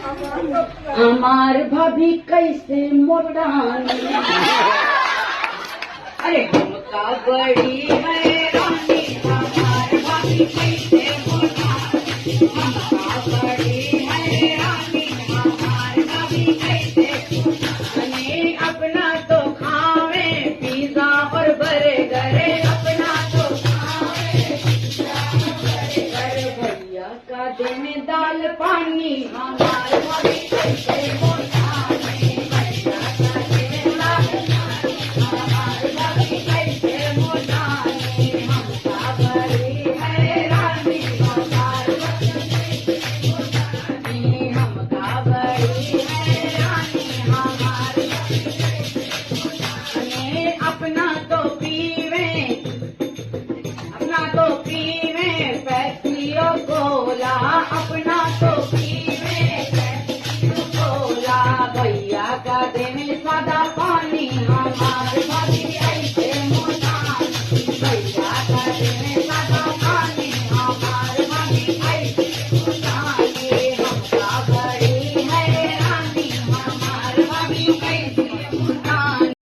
हमार भाभी कैसे मोटानी, अरे हमका बड़ी हैरानी, हमार भाभी कैसे मोटानी, हमका बड़ी हैरानी, हमार भाभी कैसे मोटानी। अपना तो खावे पिज्जा और बर्गर, अपना तो खावे पिज्जा और बर्गर, भैया का देने दाल पानी, हमार भाभी कैसे मोटानी, भैया का देने दाल पानी, हमार भाभी कैसे मोटानी। हमका बड़ी हैरानी, हमार भाभी कैसे मोटानी, हमका बड़ी हैरानी, हमार भाभी कैसे मोटानी। अपना तो पीवे पेप्सी और कोला, अपना